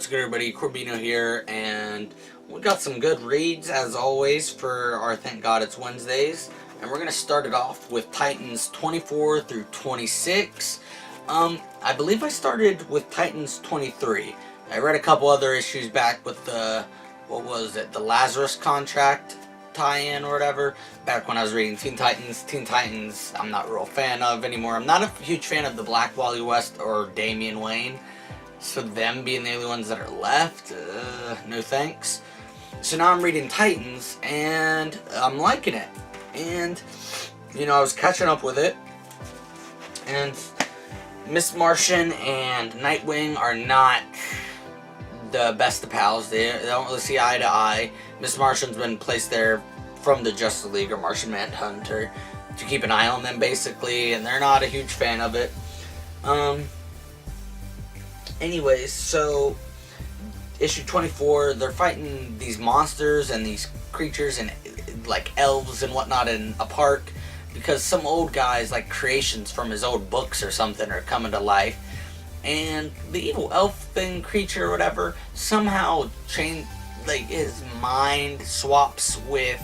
What's good, everybody? Corbino here, and we got some good reads as always for our Thank God It's Wednesdays, and we're gonna start it off with Titans 24 through 26. I believe I started with Titans 23. I read a couple other issues back with the the Lazarus contract tie-in or whatever, back when I was reading Teen Titans. Teen Titans I'm not a real fan of anymore. I'm not a huge fan of the Black Wally West or Damian Wayne. So them being the only ones that are left, no thanks. So now I'm reading Titans, and I'm liking it. And, you know, I was catching up with it. And Miss Martian and Nightwing are not the best of pals. They don't really see eye to eye. Miss Martian's been placed there from the Justice League or Martian Manhunter to keep an eye on them, basically. And they're not a huge fan of it. Anyways, so issue 24, they're fighting these monsters and these creatures and like elves and whatnot in a park because some old guys, like creations from his old books or something, are coming to life. And the evil elf thing, creature or whatever, somehow his mind swaps with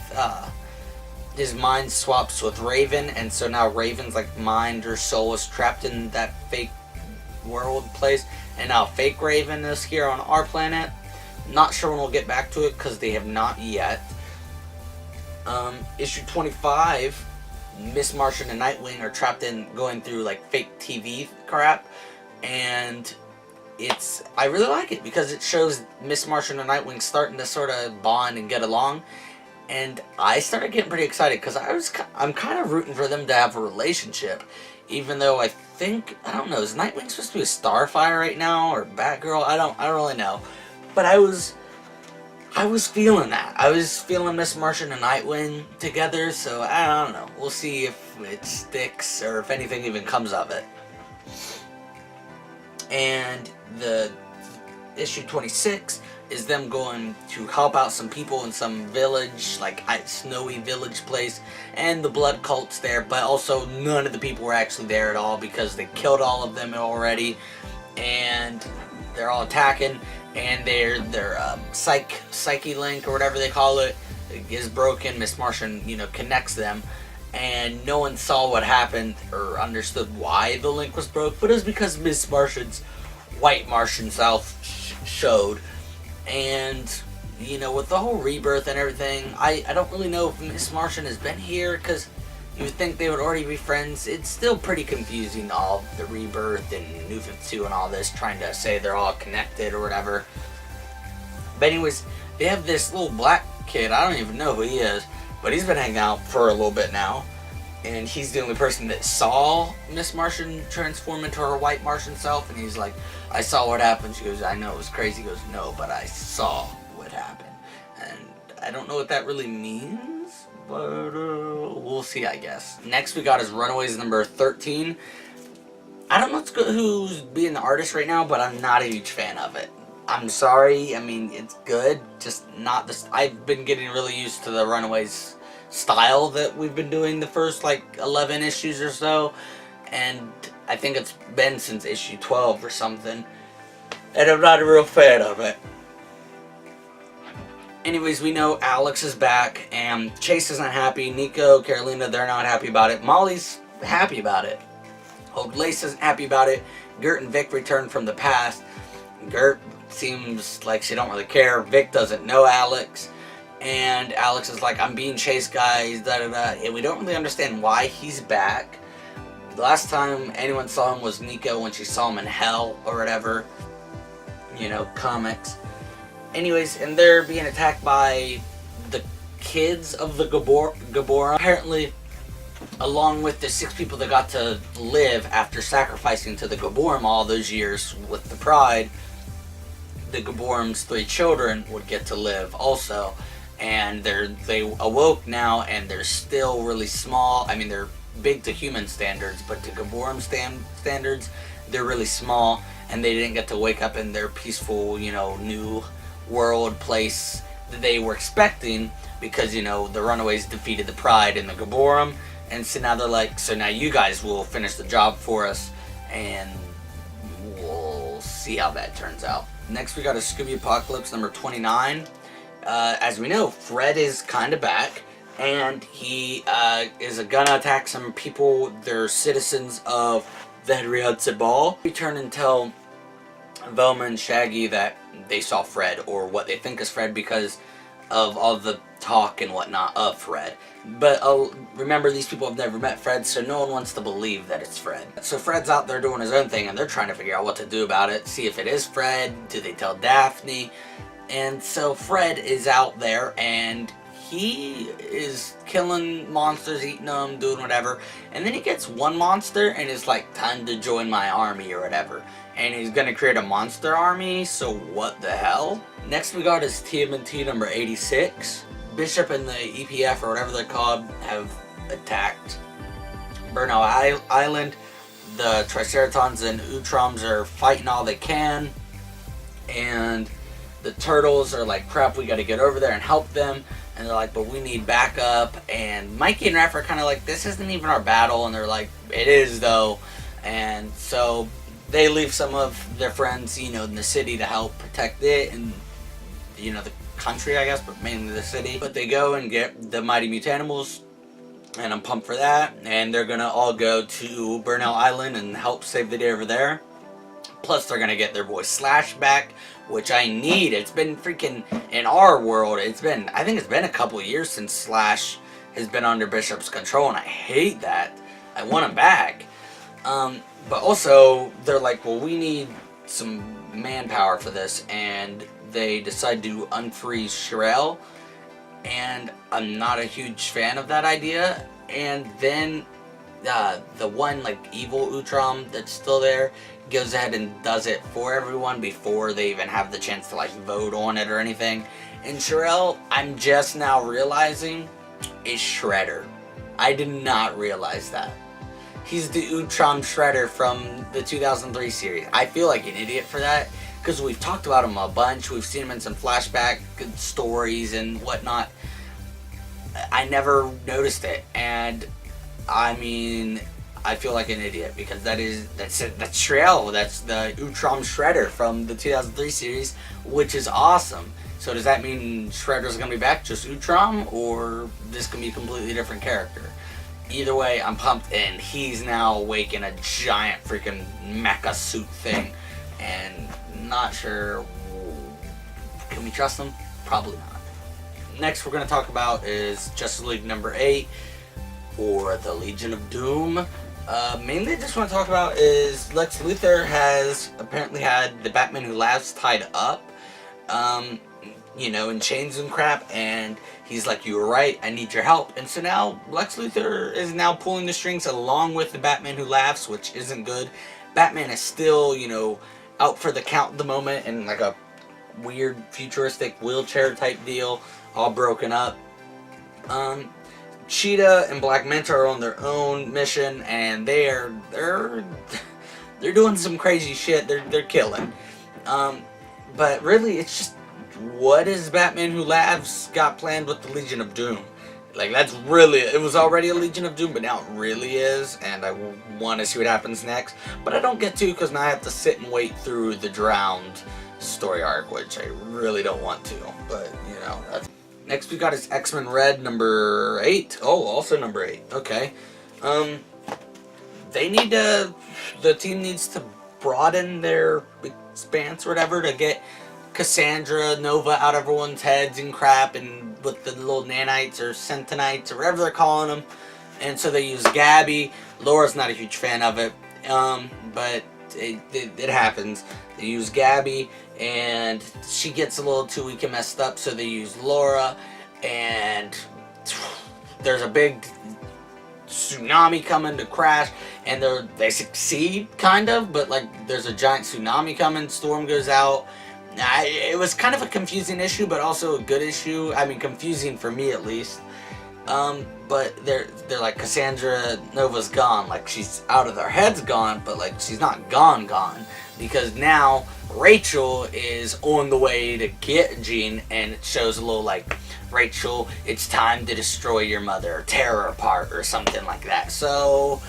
Raven, and so now Raven's like mind or soul is trapped in that fake world place, and now fake Raven is here on our planet. Not sure when we'll get back to it because they have not yet. Issue 25, Miss Martian and Nightwing are trapped in going through like fake TV crap, and I really like it because it shows Miss Martian and Nightwing starting to sort of bond and get along, and I started getting pretty excited because I'm kind of rooting for them to have a relationship. Even though I don't know, is Nightwing supposed to be a Starfire right now, or Batgirl? I don't really know. But I was feeling that. I was feeling Miss Martian and Nightwing together, so I don't know. We'll see if it sticks, or if anything even comes of it. And the issue 26 is them going to help out some people in some village, like a snowy village place, and the blood cult's there, but also none of the people were actually there at all because they killed all of them already, and they're all attacking, and their psyche link or whatever they call it is broken. Miss Martian, connects them, and no one saw what happened or understood why the link was broke, but it was because Miss Martian's white Martian self showed. And, with the whole rebirth and everything, I don't really know if Miss Martian has been here, because you would think they would already be friends. It's still pretty confusing, all the rebirth and New 52 and all this, trying to say they're all connected or whatever. But anyways, they have this little black kid, I don't even know who he is, but he's been hanging out for a little bit now. And he's the only person that saw Miss Martian transform into her white Martian self, and he's like, I saw what happened. She goes, I know it was crazy. He goes, no, but I saw what happened. And I don't know what that really means, but we'll see, I guess. Next we got is Runaways number 13. I don't know who's being the artist right now, but I'm not a huge fan of it. I'm sorry, I mean, it's good, just not this. I've been getting really used to the Runaways style that we've been doing the first like 11 issues or so, and I think it's been since issue 12 or something, and I'm not a real fan of it. Anyways, we know Alex is back, and Chase is not happy. Nico, Carolina, they're not happy about it. Molly's happy about it. Old Lace isn't happy about it. Gert and Vic returned from the past. Gert seems like she don't really care. Vic doesn't know Alex. And Alex is like, I'm being chased, guys, da-da-da. And we don't really understand why he's back. The last time anyone saw him was Nico when she saw him in Hell or whatever. Comics. Anyways, and they're being attacked by the kids of the Gabora. Apparently, along with the 6 people that got to live after sacrificing to the Gaborum all those years with the Pride, the Gaborum's 3 children would get to live also. And they awoke now, and they're still really small. I mean, they're big to human standards, but to Gaborum standards, they're really small, and they didn't get to wake up in their peaceful, new world place that they were expecting, because, the Runaways defeated the Pride and the Gaborum, and so now they're like, so now you guys will finish the job for us, and we'll see how that turns out. Next we got a Scooby Apocalypse number 29. As we know, Fred is kind of back, and he is gonna attack some people. They're citizens of the Henry Hudson Ball. We turn and tell Velma and Shaggy that they saw Fred, or what they think is Fred, because of all the talk and whatnot of Fred. But remember, these people have never met Fred, so no one wants to believe that it's Fred. So Fred's out there doing his own thing, and they're trying to figure out what to do about it. See if it is Fred. Do they tell Daphne? And so Fred is out there, and he is killing monsters, eating them, doing whatever. And then he gets one monster and is like, time to join my army or whatever. And he's gonna create a monster army, so what the hell? Next we got is TMNT number 86. Bishop and the EPF, or whatever they're called, have attacked Burnout Island. The Triceratons and Utroms are fighting all they can. And the turtles are like, crap, we gotta get over there and help them. And they're like, but we need backup. And Mikey and Raph are kind of like, this isn't even our battle. And they're like, it is though. And so they leave some of their friends, you know, in the city to help protect it and, you know, the country, I guess, but mainly the city. But they go and get the Mighty Mutanimals, and I'm pumped for that. And they're gonna all go to Burnout Island and help save the day over there. Plus, they're gonna get their boy Slash back, which I need. It's been freaking, in our world, I think it's been a couple years since Slash has been under Bishop's control, and I hate that. I want him back. But also, they're like, well, we need some manpower for this, and they decide to unfreeze Sherelle, and I'm not a huge fan of that idea. And then the one like evil Utrom that's still there goes ahead and does it for everyone before they even have the chance to like vote on it or anything. And Sherelle, I'm just now realizing, is Shredder. I did not realize that. He's the Utrom Shredder from the 2003 series. I feel like an idiot for that, because we've talked about him a bunch. We've seen him in some flashback stories and whatnot. I never noticed it, and I mean, I feel like an idiot, because that's Shrell. That's the Utrom Shredder from the 2003 series, which is awesome. So does that mean Shredder's gonna be back, just Utrom, or this can be a completely different character? Either way, I'm pumped, and he's now awake in a giant freaking mecha suit thing, and not sure, can we trust him? Probably not. Next we're going to talk about is Justice League number 8, or the Legion of Doom. Mainly I just want to talk about is Lex Luthor has apparently had the Batman Who Laughs tied up, you know, in chains and crap, and he's like, you were right, I need your help. And so now Lex Luthor is now pulling the strings along with the Batman Who Laughs, which isn't good. Batman is still, you know, out for the count at the moment in like a weird futuristic wheelchair type deal, all broken up. Cheetah and Black Manta are on their own mission, and they're doing some crazy shit. They're killing. But really, it's just, what is Batman Who Laughs got planned with the Legion of Doom? Like, that's really, it was already a Legion of Doom, but now it really is, and I want to see what happens next. But I don't get to, because now I have to sit and wait through the Drowned story arc, which I really don't want to, but, you know, that's... Next we got is X-Men Red number 8. Oh, also number 8. Okay. They need to, the team needs to broaden their expanse or whatever to get Cassandra, Nova out of everyone's heads and crap, and with the little nanites or centonites or whatever they're calling them. And so they use Gabby. Laura's not a huge fan of it, but it happens. They use Gabby, and she gets a little too weak and messed up, so they use Laura, and there's a big tsunami coming to crash, and they succeed, kind of, but like there's a giant tsunami coming, storm goes out. It was kind of a confusing issue, but also a good issue. I mean, confusing for me at least. But they're like, Cassandra Nova's gone, like she's out of their heads gone, but like she's not gone, because now Rachel is on the way to get Jean, and it shows a little like, Rachel, it's time to destroy your mother, tear her apart, or something like that. So,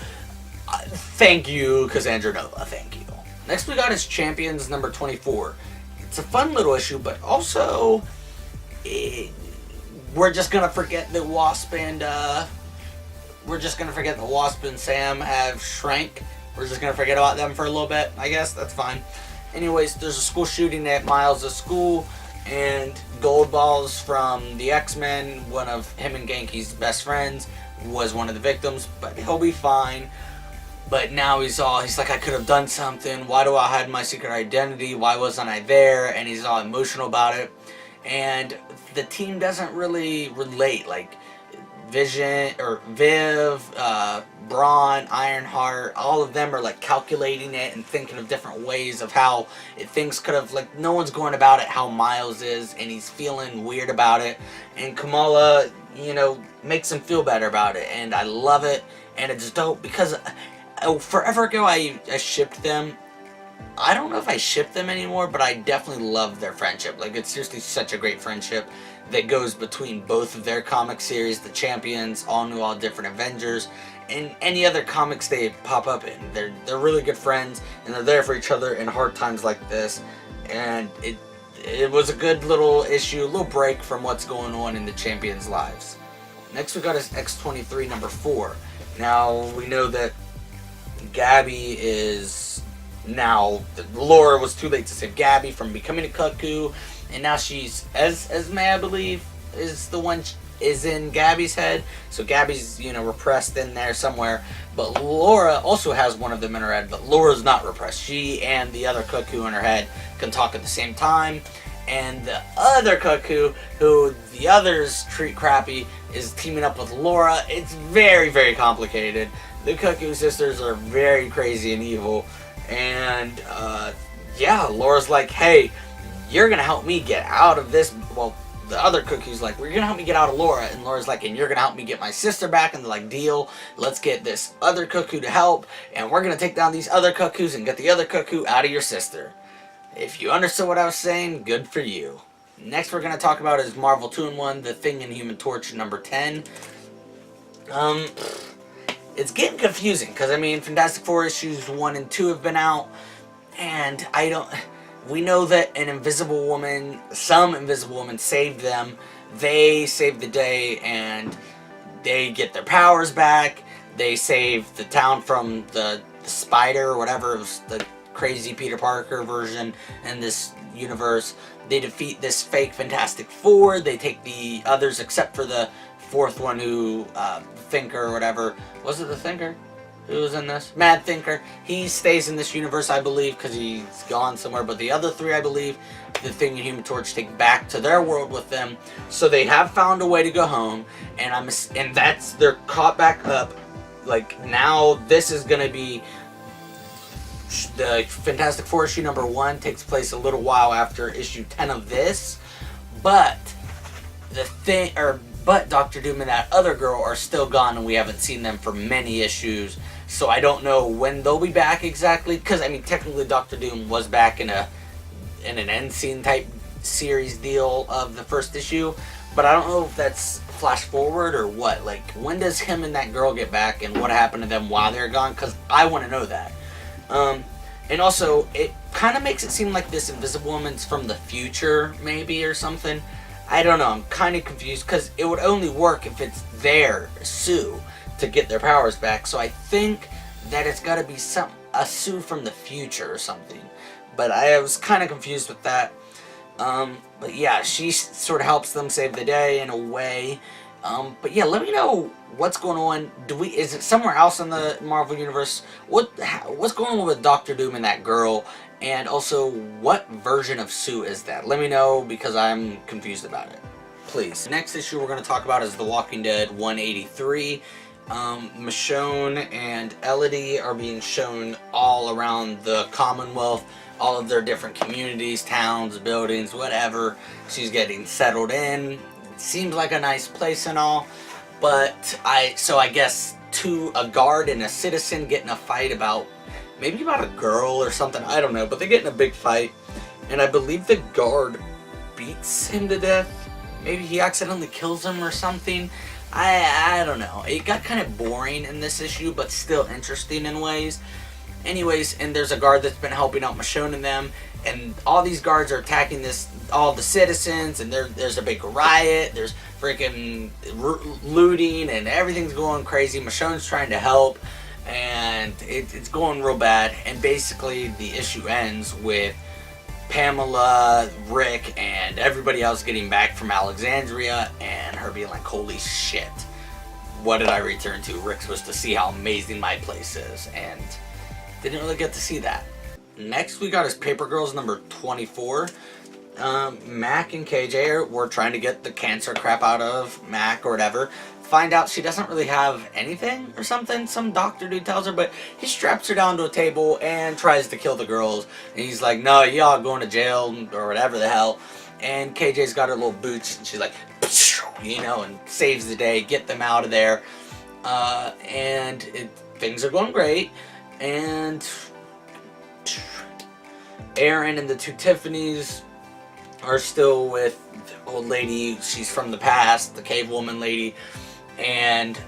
thank you, Cassandra Nova, thank you. Next we got is Champions number 24. it's a fun little issue, but also we're just gonna forget that Wasp and Sam have shrank. We're just gonna forget about them for a little bit. I guess that's fine. Anyways, there's a school shooting at Miles' school, and Goldballs from the X-Men, one of him and Genki's best friends, was one of the victims, but he'll be fine. But now he's like, I could have done something. Why do I hide my secret identity? Why wasn't I there? And he's all emotional about it. And the team doesn't really relate. Like, Vision, or Viv, Brawn, Ironheart, all of them are like calculating it and thinking of different ways of how things could have, like, no one's going about it how Miles is, and he's feeling weird about it. And Kamala, you know, makes him feel better about it, and I love it, and it's dope because forever ago I shipped them. I don't know if I ship them anymore, but I definitely love their friendship. Like, it's seriously such a great friendship that goes between both of their comic series, the Champions, All New, All Different Avengers, and any other comics they pop up in. They're really good friends, and they're there for each other in hard times like this. And it was a good little issue, a little break from what's going on in the Champions' lives. Next we got is X-23 number 4. Now, we know that Gabby is... Now, Laura was too late to save Gabby from becoming a cuckoo, and now she's Esme, I believe, is the one is in Gabby's head. So Gabby's, you know, repressed in there somewhere. But Laura also has one of them in her head, but Laura's not repressed. She and the other cuckoo in her head can talk at the same time. And the other cuckoo, who the others treat crappy, is teaming up with Laura. It's very, very complicated. The Cuckoo sisters are very crazy and evil. And, yeah, Laura's like, hey, you're gonna help me get out of this. Well, the other Cuckoo's like, you're gonna help me get out of Laura. And Laura's like, and you're gonna help me get my sister back. And they're like, deal, let's get this other Cuckoo to help. And we're gonna take down these other Cuckoos and get the other Cuckoo out of your sister. If you understood what I was saying, good for you. Next we're gonna talk about is Marvel 2-in-1, The Thing and Human Torch number 10. It's getting confusing, because, I mean, Fantastic Four issues 1 and 2 have been out, and we know that some Invisible Woman saved them. They saved the day, and they get their powers back. They save the town from the spider, or whatever, it was the crazy Peter Parker version in this universe. They defeat this fake Fantastic Four. They take the others, except for the fourth one, who Thinker or whatever. Was it the Thinker who was in this? Mad Thinker. He stays in this universe, I believe, because he's gone somewhere. But the other three, I believe, the Thing and Human Torch take back to their world with them. So they have found a way to go home, and they're caught back up. Like, now this is gonna be the Fantastic Four issue number 1 takes place a little while after issue 10 of this, but But Doctor Doom and that other girl are still gone, and we haven't seen them for many issues. So I don't know when they'll be back exactly. Because, I mean, technically Doctor Doom was back in an end scene type series deal of the first issue. But I don't know if that's flash forward or what. Like, when does him and that girl get back, and what happened to them while they're gone? Because I want to know that. And also, it kind of makes it seem like this Invisible Woman's from the future, maybe, or something. I don't know, I'm kind of confused, because it would only work if it's Sue, to get their powers back. So I think that it's got to be a Sue from the future or something. But I was kind of confused with that. But yeah, she sort of helps them save the day in a way. But yeah, let me know what's going on. Is it somewhere else in the Marvel Universe? What's going on with Doctor Doom and that girl? And also, what version of Sue is that? Let me know, because I'm confused about it. Please. The next issue we're going to talk about is The Walking Dead 183. Michonne and Elodie are being shown all around the Commonwealth, all of their different communities, towns, buildings, whatever. She's getting settled in. Seems like a nice place and all, but I guess a guard and a citizen get in a fight about a girl or something, I don't know, but they get in a big fight, and I believe the guard beats him to death. Maybe he accidentally kills him or something. I don't know. It got kind of boring in this issue, but still interesting in ways. Anyways, and there's a guard that's been helping out Michonne and them, and all these guards are attacking all the citizens, and there's a big riot. There's freaking looting, and everything's going crazy. Michonne's trying to help, and it's going real bad. And basically, the issue ends with Pamela, Rick, and everybody else getting back from Alexandria, and her being like, holy shit, what did I return to? Rick's supposed to see how amazing my place is, and didn't really get to see that. Next we got is Paper Girls number 24. Mac and KJ were trying to get the cancer crap out of Mac or whatever. Find out she doesn't really have anything or something. Some doctor dude tells her, but he straps her down to a table and tries to kill the girls. And he's like, no, y'all going to jail or whatever the hell. And KJ's got her little boots, and she's like, you know, and saves the day, get them out of there. And things are going great. And Aaron and the two Tiffanys are still with the old lady. She's from the past, the cave woman lady. And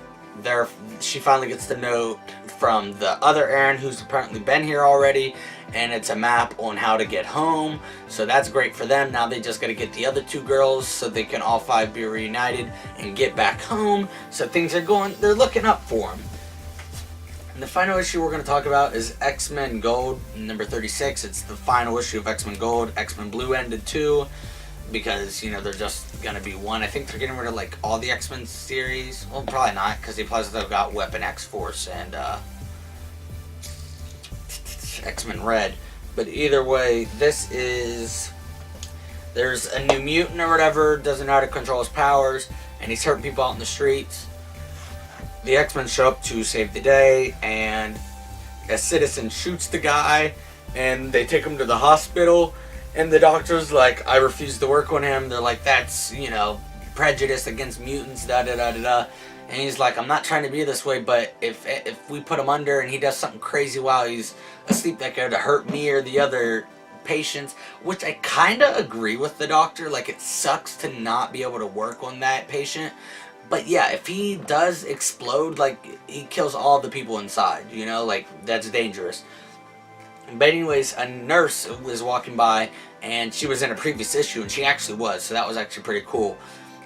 she finally gets the note from the other Aaron, who's apparently been here already, and it's a map on how to get home. So that's great for them. Now they just got to get the other two girls so they can all five be reunited and get back home. So things are they're looking up for them. And the final issue we're going to talk about is X-Men Gold number 36. It's the final issue of X-Men Gold. X-Men Blue ended too, because, you know, they're just going to be one. I think they're getting rid of, like, all the X-Men series. Well, probably not, because they've got Weapon X-Force and X-Men Red. But either way, there's a new mutant or whatever, doesn't know how to control his powers, and he's hurting people out in the streets. The X-Men show up to save the day, and a citizen shoots the guy, and they take him to the hospital. And the doctor's like, I refuse to work on him. They're like, that's, you know, prejudice against mutants, da-da-da-da-da. And he's like, I'm not trying to be this way, but if we put him under and he does something crazy while he's asleep that could hurt me or the other patients, which I kind of agree with the doctor. Like, it sucks to not be able to work on that patient. But yeah, if he does explode, like, he kills all the people inside, you know? Like, that's dangerous. But anyways, a nurse was walking by, and she was in a previous issue, and she actually was, so that was actually pretty cool,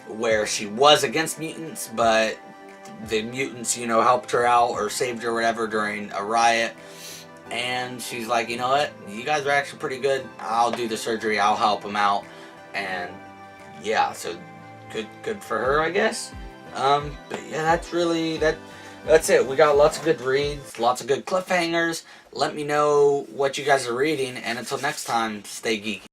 where she was against mutants, but the mutants, you know, helped her out or saved her or whatever during a riot. And she's like, you know what, you guys are actually pretty good. I'll do the surgery, I'll help them out. And yeah, so good for her, I guess. But yeah, that's it. We got lots of good reads, lots of good cliffhangers. Let me know what you guys are reading, and until next time, stay geeky.